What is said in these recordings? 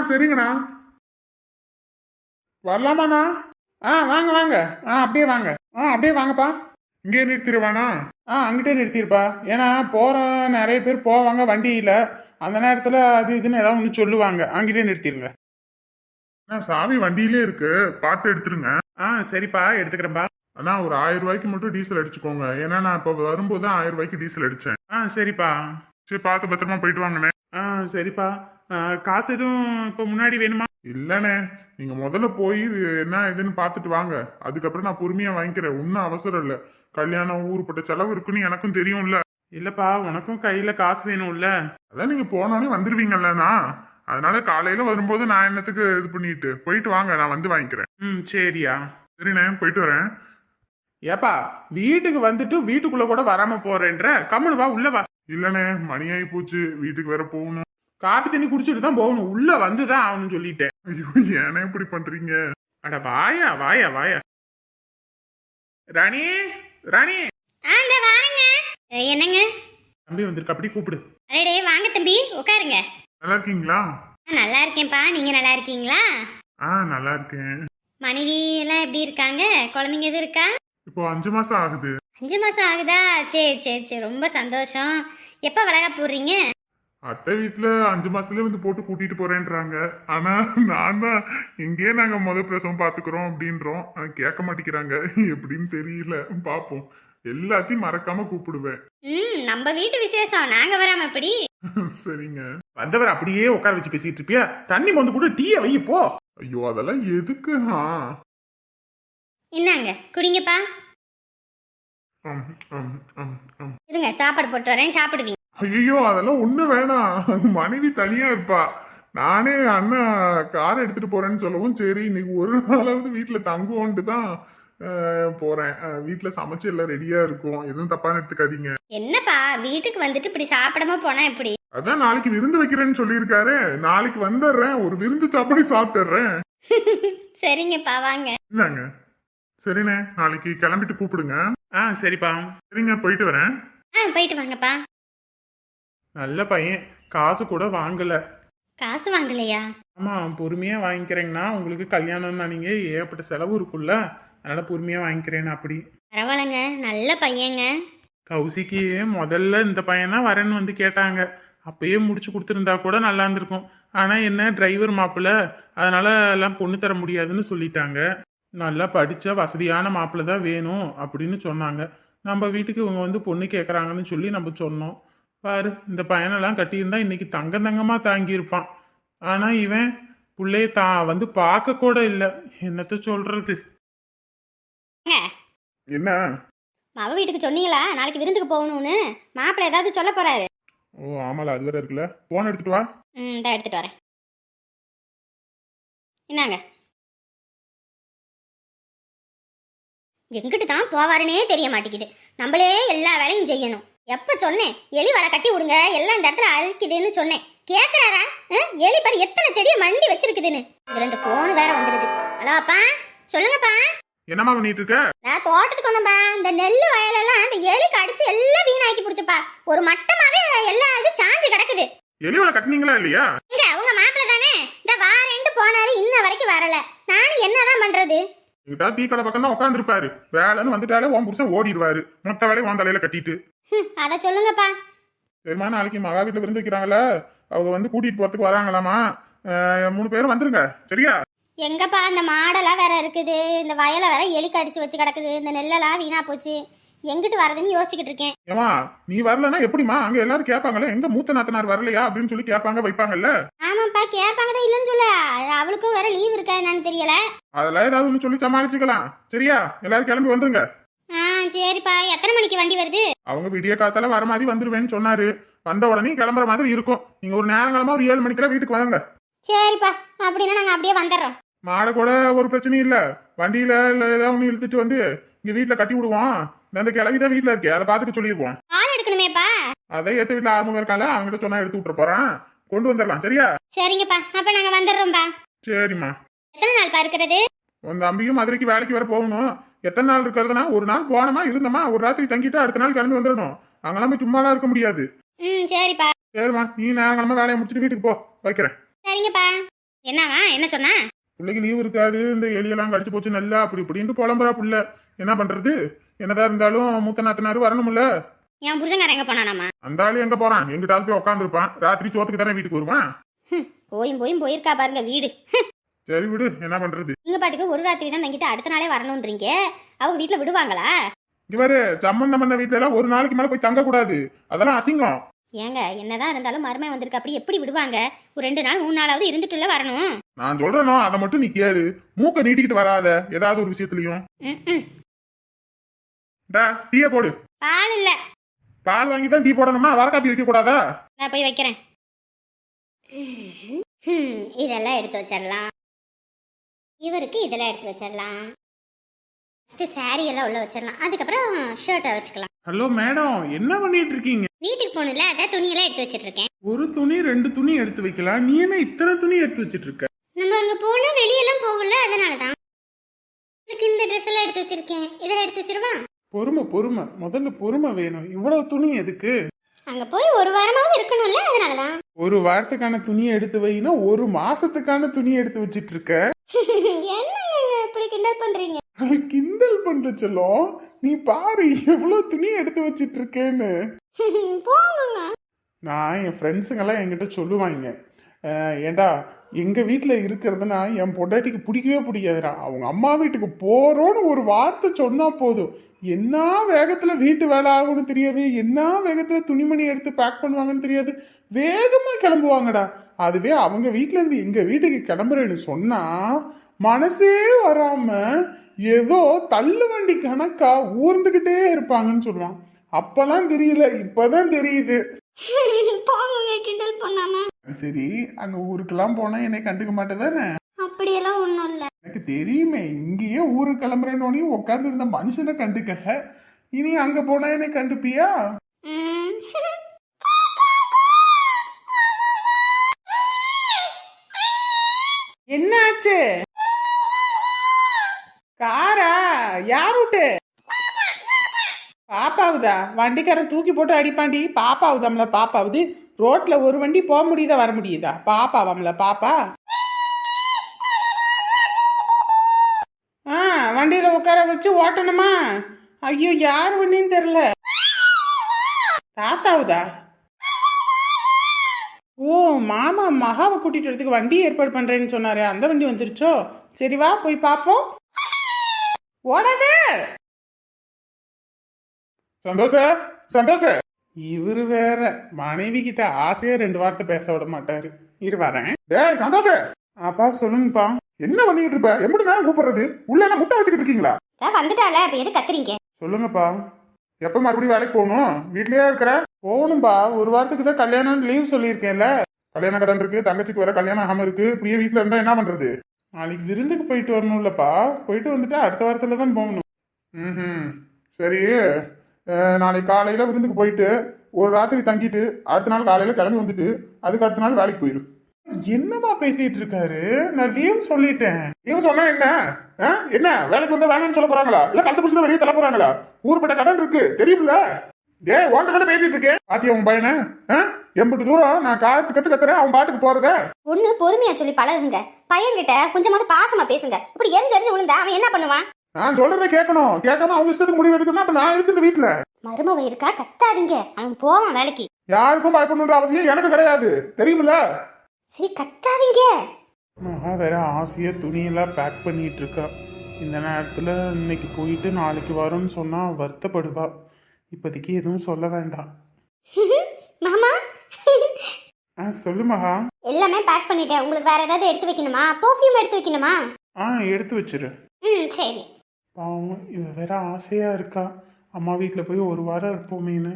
சரிங்கண்ணா. வரலாமாண்ணா? வாங்க வாங்க. அப்படியே வாங்க. அப்படியே வாங்கப்பா. இங்கே நிறுத்திடுவானா? அங்கிட்டே நிறுத்திருப்பா. ஏன்னா போற நிறைய பேர் போவாங்க வண்டியில. அந்த நேரத்துல அது இதுன்னு ஏதாவது ஒன்று சொல்லுவாங்க. அங்கிட்டே நிறுத்திடுங்க. சாவி வண்டியிலே இருக்கு, பார்த்து எடுத்துருங்க. சரிப்பா, எடுத்துக்கிறேன்ப்பா. அண்ணா ஒரு 1000 ரூபாய்க்கு மட்டும் டீசல் அடிச்சுக்கோங்க. ஏன்னா நான் இப்போ வரும்போது தான் 1000 ரூபாய்க்கு டீசல் அடிச்சேன். சரிப்பா. சரி, பார்த்து பத்திரமா போயிட்டு வாங்கண்ணே. சரிப்பா. காசு எதுவும் இப்போ முன்னாடி வேணுமா? இல்லண்ணே, நீங்க முதல்ல போய் என்ன இதுன்னு பார்த்துட்டு வாங்க. அதுக்கப்புறம் நான் பொறுமையா வாங்கிக்கிறேன். ஒன்றும் அவசரம் இல்லை. கல்யாணம் ஊருப்பட்ட செலவு இருக்குன்னு எனக்கும் தெரியும்ல. இல்லப்பா, உனக்கும் கையில காசு வேணும்ல. அதான் நீங்க போனோடனே வந்துருவீங்கல்லண்ணா. அதனால காலையில வரும்போது நான் என்னத்துக்கு இது பண்ணிட்டு போயிட்டு வாங்க, நான் வந்து வாங்கிக்கிறேன். சரியா. சரிண்ணே, போயிட்டு வரேன். ஏப்பா, வீட்டுக்கு வந்துட்டு வீட்டுக்குள்ள கூட வராம போறேன்ற, கம்முனு வா, உள்ள வா. இல்லண்ணே, மணி ஆகி போச்சு, வீட்டுக்கு வேற போகணும். காப்பி தண்ணி குடிச்சிட்டு தான் போகணும், உள்ள வந்துதான் ஆகணும்னு சொல்லிட்டேன். ஐயோ, ஏன்னா இப்படி பண்றீங்க? அட வாயா வாயா வாயா. ராணி, ராணி. என்னங்க தம்பி வந்திருக்க, அப்படி கூப்பிடு. அடே வாங்க தம்பி, உட்காருங்க. நல்லா இருக்கீங்களா? நல்லா இருக்கேன்ப்பா, நீங்க நல்லா இருக்கீங்களா? நல்லா இருக்கேன். மனைவி எல்லாம் எப்படி இருக்காங்க? குழந்தைங்க எதுவும் இருக்கா? இப்போ 5 மாசம் ஆகுது. 5 மாசம் ஆகுதா? சரி சரி சரி, ரொம்ப சந்தோஷம். எப்ப வளகா போடுறீங்க? அத்தை வீட்டுல 5 மாசத்துலயே வந்து போட்டு கூட்டிட்டு போறேன்றாங்க. ஆனா நான் தான் இங்கேயே நாங்க பிரசவம் பாத்துக்கிறோம் அப்படின்றோம். கேட்க மாட்டேங்கிறாங்க. எப்படின்னு தெரியல, பாப்போம். எல்லாத்தையும் மறக்காம கூப்பிடுவேன். நம்ம வீட்டு விசேஷம், நாங்க வராம எப்படி? சரிங்க. வந்தவர் அப்படியே உட்கார வச்சு பேசிட்டு இருப்பியா? தண்ணி வந்து கூட டீய வை போ. ஐயோ, அதெல்லாம் எதுக்கு? என்னங்க குடிங்கப்பா. இருங்க, சாப்பாடு போட்டு வரேன், சாப்பிடுவீங்க. ஐயோ, அதெல்லாம் ஒண்ணு வேணாம். மனைவி தனியா இருப்பா. நானே அண்ணா காரை எடுத்துட்டு போறேன்னு சொல்லவும் சரி இன்னைக்கு ஒரு நாளாவது வீட்டுல தங்குவோன்ட்டு தான் போறேன். வீட்டுல சமைச்சு எல்லாம் ரெடியா இருக்கும், எதுவும் தப்பான எடுத்துக்காதீங்க. என்னப்பா, வீட்டுக்கு வந்துட்டு இப்படி சாப்பிடாம போனா எப்படி? அதான் நாளைக்கு விருந்து வைக்கிறேன்னு சொல்லியிருக்காரு. நாளைக்கு வந்துடுறேன், ஒரு விருந்து சாப்பாடு சாப்பிட்டுறேன். சரிங்கப்பா, வாங்க. இந்தாங்க. சரிண்ணே, நாளைக்கு கிளம்பிட்டு கூப்பிடுங்க. சரிப்பா. சரிங்க, போயிட்டு வரேன். போயிட்டு வாங்கப்பா. நல்ல பையன், காசு கூட வாங்கல. காசு வாங்கலையா? ஆமா, பொறுமையா வாங்கிக்கிறேங்கண்ணா. உங்களுக்கு கல்யாணம்னா நீங்க ஏகப்பட்ட செலவு இருக்குல்ல, அதனால பொறுமையா வாங்கிக்கிறேன். அப்படி பரவாயில்லங்க, நல்ல பையங்க. கௌசிக்கு முதல்ல இந்த பையன் தான் வரேன்னு வந்து கேட்டாங்க. அப்பயே முடிச்சு கொடுத்துருந்தா கூட நல்லா இருந்திருக்கும். ஆனா என்ன, டிரைவர் மாப்பிள்ள, அதனால எல்லாம் பொண்ணு தர முடியாதுன்னு சொல்லிட்டாங்க. நல்லா படிச்ச வசதியான மாப்பிள்ள தான் வேணும் அப்படின்னு சொன்னாங்க. நம்ம வீட்டுக்கு இவங்க வந்து பொண்ணு கேட்குறாங்கன்னு சொல்லி நம்ம சொன்னோம். பாரு, இந்த பையனெல்லாம் கட்டியிருந்தா இன்னைக்கு தங்கம் தங்கமா தாங்கியிருப்பான். ஆனா இவன் பிள்ளைய வந்து பார்க்க கூட இல்லை. என்னத்த சொல்றது? என்ன மாவ வீட்டுக்கு சொன்னீங்களா நாளைக்கு விருந்துக்கு போகணும்னு? மாப்பிள்ள ஏதாவது சொல்ல போறாரு. ஓ ஆமால, அது வேற இருக்குல்ல. போன் எடுத்துட்டு வா. இந்தா எடுத்துட்டு வரேன். என்னங்க, எங்கிட்டு தான் போவாருன்னே தெரிய மாட்டேங்குது. நம்மளே எல்லா வேலையும் செய்யணும். எப்ப சொன்னேன் எலி வலை கட்டி விடுங்க, எல்லாம் இந்த இடத்துல அழிக்குதுன்னு சொன்னேன். கேக்குறாரா? எலி பாரு எத்தனை செடியை மண்டி வச்சிருக்குதுன்னு. இதுல இந்த போன் வேற வந்துருது. ஹலோ அப்பா, சொல்லுங்கப்பா. என்னமா பண்ணிட்டு இருக்க? நான் தோட்டத்துக்கு வந்தேன்பா. இந்த நெல்லு வயலெல்லாம் இந்த எலி கடிச்சு எல்லாம் வீணாக்கி பிடிச்சப்பா. ஒரு மட்டமாவே எல்லா இது சாஞ்சு கிடக்குது. எலிவலை கட்டினீங்களா இல்லையா? இங்க உங்க மாப்பிள்ள தானே இந்த வாரேன்ட்டு போனாரு, இன்ன வரைக்கும் வரல. நானும் என்னதான் பண்றது? டீ கடை பக்கம் தான் உட்காந்துருப்பாரு. வேலைன்னு வந்துட்டாலே உன் புருஷன் ஓடிடுவாரு, மொத்த வேலையை உன் தலையில கட்டிட்டு. அத சொல்லுங்கப்பா. சரிம்மா, நாளைக்கு மகா வீட்டுல விருந்து வைக்கிறாங்களா, அவங்க வந்து கூட்டிட்டு போறதுக்கு வராங்களாமா. 3 பேரும் வந்துருங்க, சரியா? எங்கப்பா, இந்த மாடெல்லாம் வேற இருக்குது, இந்த வயலை வேற எலி கடிச்சு வச்சு கிடக்குது, இந்த நெல்லெல்லாம் வீணா போச்சு. எங்கிட்டு வரதுன்னு யோசிச்சுக்கிட்டு இருக்கேன். ஏமா, நீ வரலன்னா எப்படிமா? அங்க எல்லாரும் கேட்பாங்களே, எங்க மூத்த நாத்தனார் வரலையா அப்படின்னு சொல்லி கேட்பாங்க, வைப்பாங்கல்ல. ஆமாப்பா, கேட்பாங்க தான், இல்லன்னு சொல்ல. அவளுக்கும் வேற லீவ் இருக்கா என்னன்னு தெரியல. அதெல்லாம் ஏதாவது ஒண்ணு சொல்லி சமாளிச்சுக்கலாம், சரியா? எல்லாரும் கிளம்பி வந்துருங்க. சரிப்பா. எத்தனை மணிக்கு வண்டி வருது? அவங்க விடிய காத்தால வர மாதிரி வந்துருவேன்னு சொன்னாரு. வந்த உடனே கிளம்புற மாதிரி இருக்கும். நீங்க ஒரு நேரங்காலமா ஒரு 7 மணிக்கெல்லாம் வீட்டுக்கு வாங்க. சரிப்பா, அப்படின்னா நாங்க அப்படியே வந்துடுறோம். மாடை கூட ஒரு பிரச்சனையும் இல்ல, வண்டியில ஏதாவது ஒண்ணு இழுத்துட்டு வந்து இங்க வீட்டுல கட்டி விடுவோம். அந்த கிளவிதான் வீட்டுல இருக்கே, அதை பாத்துட்டு சொல்லிடுவோம். ஆள் எடுக்கணுமேப்பா. அதை ஏத்த வீட்டுல ஆரம்பம் இருக்கால, அவங்ககிட்ட சொன்னா எடுத்து விட்டுற போறான். கொண்டு வந்துடலாம், சரியா? சரிங்கப்பா, அப்ப நாங்க வந்துடுறோம்பா. சரிம்மா. எத்தனை நாள் பா இருக்கிறது? உன் தம்பியும் மதுரைக்கு வேலைக்கு வர போகணும். எத்தனை நாள் இருக்கிறதுனா, ஒரு நாள் போனோமா இருந்தோமா, ஒரு ராத்திரி தங்கிட்டு அடுத்த நாள் கிளம்பி வந்துடணும். அங்கெல்லாம் போய் சும்மாலாம் இருக்க முடியாது. சரிப்பா. சரிம்மா, நீ நேரங்களமா வேலையை முடிச்சுட்டு வீட்டுக்கு போ, வைக்கிறேன். சரிங்கப்பா. என்னவா என்ன சொன்னா? பிள்ளைக்கு லீவு இருக்காது, இந்த எலியெல்லாம் கடிச்சு போச்சு நல்லா அப்படி இப்படின்ட்டு புலம்புறா புள்ள. என்ன பண்றது? என்னதான் இருந்தாலும் மூத்த நாத்தனாரு வரணும்ல. என் புருஷங்காரன் எங்க போனானாமா? அந்த ஆளு எங்க போறான்? எங்கிட்டாவது போய் உட்காந்துருப்பான். ராத்திரி சோத்துக்கு தானே வீட்டுக்கு வருவான். போயும் போயிருக்கா பாருங்க வீடு. சரி விடு, என்ன பண்றது? நீங்க பாட்டுக்கு ஒரு ராத்திரி தான் தங்கிட்டு அடுத்த நாளே வரணும்ன்றீங்க. அவங்க வீட்டுல விடுவாங்களா? இவரு சம்பந்தம் பண்ண வீட்டுல எல்லாம் ஒரு நாளைக்கு மேல போய் தங்க கூடாது, அதெல்லாம் அசிங்கம். ஏங்க என்னதான் இருந்தாலும் மருமை வந்திருக்கு, அப்படி எப்படி விடுவாங்க? ஒரு 2 நாள் 3 நாளாவது இருந்துட்டுல வரணும். நான் சொல்றேனோ அதை மட்டும் நீ கேளு. மூக்க நீட்டிக்கிட்டு வராத ஏதாவது ஒரு விஷயத்துலயும். டீய போடு. பால் இல்ல. பால் வாங்கி தான் டீ போடணுமா? வர காப்பி வைக்க கூடாதா? நான் போய் வைக்கிறேன். இதெல்லாம் எடுத்து வச்சிடலாம். இவருக்கு இதெல்லாம் எடுத்து வச்சிடலாம். சாரி எல்லாம் உள்ள வச்சிடலாம். அதுக்கப்புறம் ஷர்ட்டை வச்சுக்கலாம். ஹலோ மேடம், என்ன பண்ணிட்டு இருக்கீங்க? வீட்டுக்கு போகணும்ல, அதான் துணியெல்லாம் எடுத்து வச்சிட்டு இருக்கேன். ஒரு துணி 2 துணி எடுத்து வைக்கலாம், நீ என்ன இத்தனை துணி எடுத்து வச்சிட்டு இருக்க? நம்ம அங்க போனா வெளியெல்லாம் போகல, அதனாலதான் இந்த ட்ரெஸ் எல்லாம் எடுத்து வச்சிருக்கேன். இதெல்லாம் எடுத்து வச்சிருவா. பொறுமை முதல்ல பொறுமை வேணும். இவ்வளவு துணி எதுக்கு? அங்க போய் ஒரு வாரமாவது இருக்கணும்ல, அதனாலதான். ஒரு வாரத்துக்கான துணியை எடுத்து வைனா ஒரு மாசத்துக்கான துணியை எடுத்து வச்சிட்டு இருக்க. என்னங்க இப்படி கிண்டல் பண்றீங்க? கிண்டல் பண்ற செல்லம், நீ பாரு எவ்வளவு துணி எடுத்து வச்சிட்டு இருக்கேன்னு. போங்க. நான் என் ஃப்ரெண்ட்ஸுங்கெல்லாம் என்கிட்ட சொல்லுவாங்க, ஏண்டா எங்க வீட்டுல இருக்கிறதுனா என் பொண்டாட்டிக்கு பிடிக்கவே பிடிக்காதுடா. அவங்க அம்மா வீட்டுக்கு போறோன்னு ஒரு வார்த்தை சொன்னா போதும், என்ன வேகத்துல வீட்டு வேலை ஆகும்னு தெரியாது, என்ன வேகத்துல துணிமணி எடுத்து பேக் பண்ணுவாங்கன்னு தெரியாது, வேகமா கிளம்புவாங்கடா. அதுவே அவங்க வீட்டுல இருந்து எங்க வீட்டுக்கு கிளம்புறேன்னு சொன்னா மனசே வராம ஏதோ தள்ளு வண்டி கணக்கா ஊர்ந்துகிட்டே இருப்பாங்கன்னு சொல்லுவான். அப்பெல்லாம் தெரியல, இப்பதான் தெரியுது. கிண்டல் பண்ணாம. சரி, அங்க ஊருக்கெல்லாம் போனா என்னை கண்டுக்க மாட்டேதானே? அப்படியெல்லாம் ஒண்ணும் இல்ல. எனக்கு தெரியுமே, இங்கேயே ஊருக்கு கிளம்புறேன்னு உட்கார்ந்து இருந்த மனுஷனை கண்டுக்கல, இனி அங்க போனா என்னை கண்டுப்பியா? என்னாச்சு? காரா? யார் விட்டு? பாப்பாவுதா? வண்டிக்காரன் தூக்கி போட்டு அடிப்பாண்டி. பாப்பாவுதாம்ல, பாப்பாவுது. ரோட்ல ஒரு வண்டி போக முடியுதா வர முடியுதா? பாப்பாவாம்ல பாப்பா. வண்டியில உட்கார வச்சு ஓட்டணுமா? ஐயோ, யார் வண்டின்னு தெரியல. தாத்தாவுதா? ஓ, மாமா மகாவை கூட்டிட்டு வரதுக்கு வண்டி ஏற்பாடு பண்றேன்னு சொன்னாரு, அந்த வண்டி வந்துருச்சோ? சரி வா போய் பாப்போம். ஓடாதே. சந்தோஷ இவரு வேற மனைவி கிட்ட ஆசையா 2 வார்த்தை பேச விட மாட்டாரு. இரு வரேன். டேய் சந்தோஷ. அப்பா சொல்லுங்கப்பா. என்ன பண்ணிட்டு இருப்ப? எப்படி நேரம் கூப்பிடுறது? உள்ள என்ன முட்டை வச்சுக்கிட்டு இருக்கீங்களா? வந்துட்டால, அப்ப எது கத்துறீங்க? சொல்லுங்கப்பா. எப்ப மறுபடியும் வேலைக்கு போகணும்? வீட்லயே இருக்கிற? போகணும்பா, ஒரு வாரத்துக்கு தான் கல்யாணம் லீவ் சொல்லியிருக்கேன்ல. கல்யாண கடன் இருக்கு, தங்கச்சிக்கு வேற கல்யாணம் ஆகாம இருக்கு. இப்படியே வீட்டுல இருந்தா என்ன பண்றது? நாளைக்கு விருந்துக்கு போயிட்டு வரணும்லப்பா. போயிட்டு வந்துட்டு அடுத்த வாரத்துல தான் போகணும். சரி, நாளைக்கு காலையில விருந்துக்கு போயிட்டு ஒரு ராத்திரி தங்கிட்டு அடுத்த நாள் காலையில கிளம்பி வந்துட்டு அதுக்கு அடுத்த நாள் வேலைக்கு போயிரு. என்னமா பேசிட்டு இருக்காரு? நான் லீவ் சொல்லிட்டேன். லீவ் சொன்னா என்ன? என்ன வேலைக்கு வந்தா வேணும்னு சொல்ல போறாங்களா? இல்ல கழுத்து பிடிச்சத வெளியே தள்ள போறாங்களா? ஊர்பட்ட கடன் இருக்கு தெரியுமில்ல? ஓட்ட தானே பேசிட்டு இருக்கேன். பாத்தியா உன் பையனை? எம்பிட்டு தூரம் நான் கத்து கத்துறேன், அவன் பாட்டுக்கு போறத. ஒண்ணு பொறுமையா சொல்லி பழகுங்க. பையன்கிட்ட கொஞ்சமாவது பாசமா பேசுங்க. இப்படி எரிஞ்சு விழுந்தா அவன் என்ன பண்ணுவான்? நான் சொல்றதை கேட்கணும். கேட்காம அவங்க இஷ்டத்துக்கு முடிவு எடுக்கணும். அப்ப நான் இருக்கு வீட்டுல. மருமவ இருக்கா, கத்தாதீங்க. அவன் போவான் வேலைக்கு. யாருக்கும் பயப்படணுன்ற அவசியம் எனக்கு கிடையாது, தெரியுமில்ல? சரி கத்தாதீங்க. மகா வேற ஆசையா துணியெல்லாம் பேக் பண்ணிட்டு இருக்கா. இந்த நேரத்துல இன்னைக்கு போயிட்டு நாளைக்கு வரும்னு சொன்னா வருத்தப்படுவா. இப்போதைக்கு எதுவும் சொல்ல வேண்டாம். மாமா. சொல்லு மகா. எல்லாமே பேக் பண்ணிட்டேன். உங்களுக்கு வேற ஏதாவது எடுத்து வைக்கணுமா? பர்ஃப்யூம் எடுத்து வைக்கணுமா? எடுத்து வச்சிரு. சரி. பாவம், இவ வேற ஆசையா இருக்கா அம்மா வீட்டில் போய் ஒரு வாரம் இருப்போமேனு.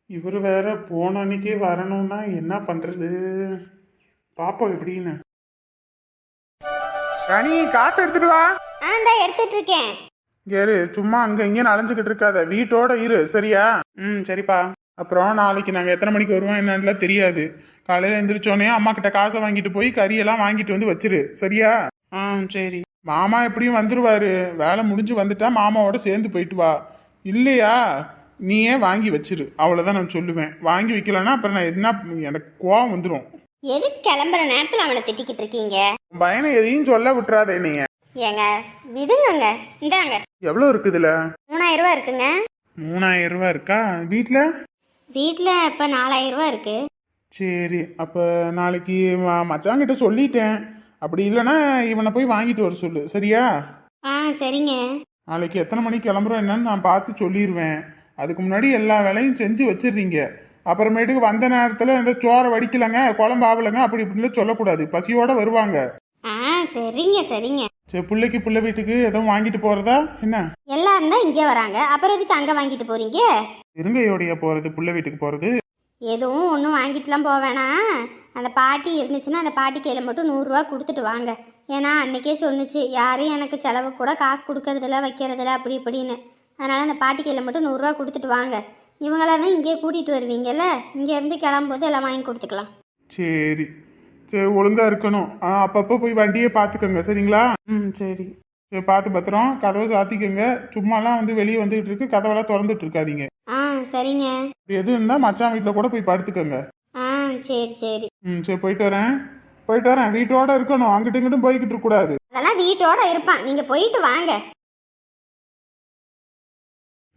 இவர் வேற போன அன்னைக்கே வரணும்னா என்ன பண்றது? பாப்போம் எப்படின்னு. ராணி, காசு எடுத்துட்டு வா. எடுத்துட்டு இருக்கேன். கேரு, சும்மா அங்க இங்க அலைஞ்சுக்கிட்டு இருக்காத, வீட்டோட இரு சரியா? சரிப்பா. அப்புறம் நாளைக்கு நாங்க எத்தனை மணிக்கு வருவோம் என்னன்னு தெரியாது. காலையில எந்திரிச்சோடனே அம்மா கிட்ட காசை வாங்கிட்டு போய் கறியெல்லாம் வாங்கிட்டு வந்து வச்சிரு சரியா? சரி. மாமா எப்படியும் வந்துருவாரு. வேலை முடிஞ்சு வந்துட்டா மாமாவோட சேர்ந்து போயிட்டு வா. இல்லையா நீயே வாங்கி வச்சிரு, அவ்வளவுதான் நான் சொல்லுவேன். வாங்கி வைக்கலன்னா அப்புறம் நான் என்ன, எனக்கு கோவம் வந்துடும். எதுக்கு கிளம்புற நேரத்தில் அவனை திட்டிக்கிட்டு இருக்கீங்க? உன் பையனை எதையும் சொல்ல விட்டுறாதே நீ. ஏங்க விடுங்கங்க. இந்தாங்க. எவ்வளோ இருக்குதுல? 3000 ரூபா இருக்குங்க. 3000 ரூபா இருக்கா? வீட்டில் வீட்டில் இப்போ 4000 ரூபா இருக்கு. சரி, அப்போ நாளைக்கு மச்சாங்கிட்ட சொல்லிட்டேன். அப்படி இல்லைன்னா இவனை போய் வாங்கிட்டு வர சொல்லு, சரியா? ஆ சரிங்க. நாளைக்கு எத்தனை மணிக்கு கிளம்புறோம் என்னன்னு நான் பார்த்து சொல்லிடுவேன். அதுக்கு முன்னாடி எல்லா வேலையும் செஞ்சு வச்சிடுறீங்க. அப்புறமேட்டுக்கு வந்த நேரத்தில் இந்த சோறை வடிக்கலைங்க, குழம்பு ஆவலைங்க, அப்படி இப்படின்னு சொல்லக்கூடாது. பசியோட வருவாங்க. ஆ சரிங்க சரிங்க. சரி, பிள்ளைக்கு பிள்ளை வீட்டுக்கு எதுவும் வாங்கிட்டு போறதா என்ன? எல்லாரும் தான் இங்கே வராங்க, அப்புறம் எதுக்கு அங்கே வாங்கிட்டு போறீங்க? இருங்கையோடைய போறது, பிள்ளை வீட்டுக்கு போறது. எதுவும் ஒன்றும் வாங்கிட்டுலாம் போக வேணாம். அந்த பாட்டி இருந்துச்சுன்னா அந்த பாட்டி கையில் மட்டும் 100 ரூபா கொடுத்துட்டு வாங்க. ஏன்னா அன்னைக்கே சொன்னுச்சு, யாரும் எனக்கு செலவு கூட காசு கொடுக்கறதில்ல வைக்கிறதில்ல அப்படி இப்படின்னு. அதனால் அந்த பாட்டி கையில் மட்டும் 100 ரூபா கொடுத்துட்டு வாங்க. இவங்களாம் தான் இங்கேயே கூட்டிகிட்டு வருவீங்கல்ல, இங்கேருந்து கிளம்பும்போது எல்லாம் வாங்கி கொடுத்துக்கலாம். சரி சரி, ஒழுங்கா இருக்கணும். அப்பப்போ போய் வண்டியை பார்த்துக்கோங்க, சரிங்களா? ம் சரி சரி, பார்த்து பத்திரம். கதவை சாத்திக்கோங்க. சும்மாலாம் வந்து வெளியே வந்துகிட்டு இருக்கு, கதவெல்லாம் திறந்துட்டு இருக்காதீங்க. ஆ சரிங்க. எது இருந்தால் மச்சான் வீட்டில் கூட போய் படுத்துக்கோங்க. ஆ சரி சரி. ம் சரி, போயிட்டு வரேன். வீட்டோட இருக்கணும், அங்கிட்டும் இங்கிட்டும் போய்கிட்டு இருக்கக்கூடாது. அதெல்லாம் வீட்டோட இருப்பான், நீங்கள் போயிட்டு வாங்க.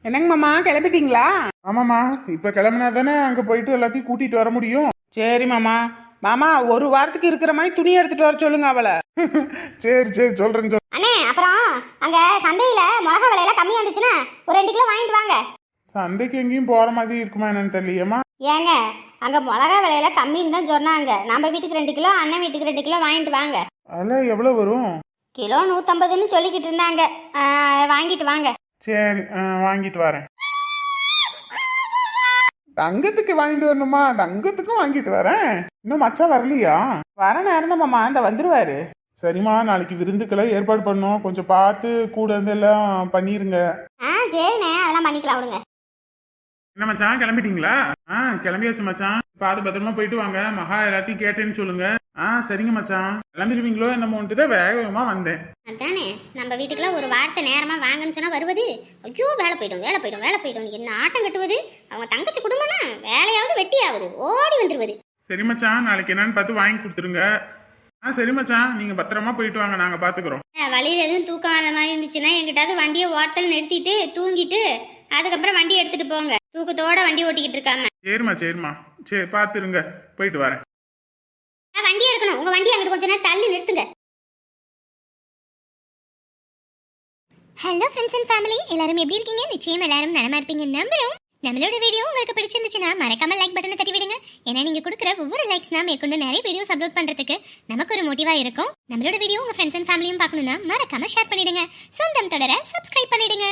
என்னங்க மாமா, கிளம்பிட்டீங்களா? ஆமாம்மா, இப்போ கிளம்புனா தானே அங்கே போயிட்டு எல்லாத்தையும் கூட்டிகிட்டு வர முடியும். சரி மாமா. மாமா, ஒரு வாரத்துக்கு இருக்கிற மாதிரி துணி எடுத்துட்டு வர சொல்லுங்க அவளை. சரி சரி, சொல்கிறேன். அண்ணே, அப்புறம் அங்கே சந்தையில் மிளகா விலையெல்லாம் கம்மியாக இருந்துச்சுன்னா ஒரு 2 கிலோ வாங்கிட்டு வாங்க. சந்தைக்கு எங்கேயும் போகிற மாதிரி இருக்குமா என்னன்னு தெரியலையம்மா. ஏங்க, அங்கே மிளகா விலையில கம்மின்னு தான் சொன்னாங்க. நம்ம வீட்டுக்கு 2 கிலோ, அண்ணன் வீட்டுக்கு 2 கிலோ வாங்கிட்டு வாங்க. அதெல்லாம் எவ்வளோ வரும்? கிலோ 150ன்னு சொல்லிக்கிட்டு இருந்தாங்க. வாங்கிட்டு வாங்க. சரி, வாங்கிட்டு வரேன். தங்கத்துக்கு வாங்கிட்டு வரணுமா? தங்கத்துக்கும் வாங்கிட்டு வரேன். இன்னும் மச்சான் வரலையா? வர நேரம் தான் மாமா, இந்த வந்துருவாரு. சரிம்மா, நாளைக்கு விருந்துக்கெல்லாம் ஏற்பாடு பண்ணோம். கொஞ்சம் பார்த்து கூட இருந்து எல்லாம் பண்ணிருங்க. சரிண்ணே, அதெல்லாம் பண்ணிக்கலாம் விடுங்க. என்ன மச்சான், கிளம்பிட்டீங்களா? கிளம்பியாச்சு மச்சான். பார்த்து பத்திரமா போயிட்டு வாங்க. மகா எல்லாத்தையும் கேட்டேன்னு சொல்லுங்க. சரிங்க மச்சான். கிளம்பிடுவீங்களோ என்னமோன்ட்டு தான் வேகமா வந்தேன். அதானே, நம்ம வீட்டுக்குள்ள ஒரு வார்த்தை நேரமா வாங்கன்னு சொன்னா வருவது. ஐயோ, வேலை போயிடும் என்ன ஆட்டம் கட்டுவது. அவங்க தங்கச்சி குடும்பம்னா வேலையாவது வெட்டியாவது ஓடி வந்துருவது. சரி மச்சான், நாளைக்கு என்னன்னு பார்த்து வாங்கி கொடுத்துருங்க. சரி மச்சான், நீங்க பத்திரமா போயிட்டு வாங்க, நாங்க பாத்துக்கிறோம். வழியில எதுவும் தூக்கம் வர மாதிரி இருந்துச்சுன்னா எங்கிட்டாவது வண்டியை ஓட்டல் நிறுத்திட்டு தூங்கிட்டு அதுக்கப்புறம் வண்டியை எடுத்துட்டு போங்க. தூக்கத்தோட வண்டி ஓட்டிக்கிட்டு இருக்காம. சரிம்மா. சரி, பாத்துருங்க. போயிட்டு வரேன். வண்டி எடுக்கணும். உங்க வண்டி அங்கிட்டு கொஞ்ச நேரம் தள்ளி நிறுத்துங்க. ஹலோ ஃப்ரெண்ட்ஸ் அண்ட் ஃபேமிலி, எல்லாரும் எப்படி இருக்கீங்க? நிச்சயம் எல்லாரும் நலமா இருப்பீங்க நம்புறோம். நம்மளோட வீடியோ உங்களுக்கு பிடிச்சிருந்துச்சுன்னா மறக்காம லைக் பட்டனை தட்டி விடுங்க. ஏன்னா நீங்க கொடுக்குற ஒவ்வொரு லைக்ஸ் தான் மேற்கொண்டு நிறைய வீடியோஸ் அப்லோட் பண்றதுக்கு நமக்கு ஒரு மோட்டிவா இருக்கும். நம்மளோட வீடியோ உங்க ஃப்ரெண்ட்ஸ் அண்ட் ஃபேமிலியும் பார்க்கணும்னா மறக்காம ஷேர் பண்ணிடுங்க. சொந்தம் தொடர சப்ஸ்கிரைப் பண்ணிடுங்க.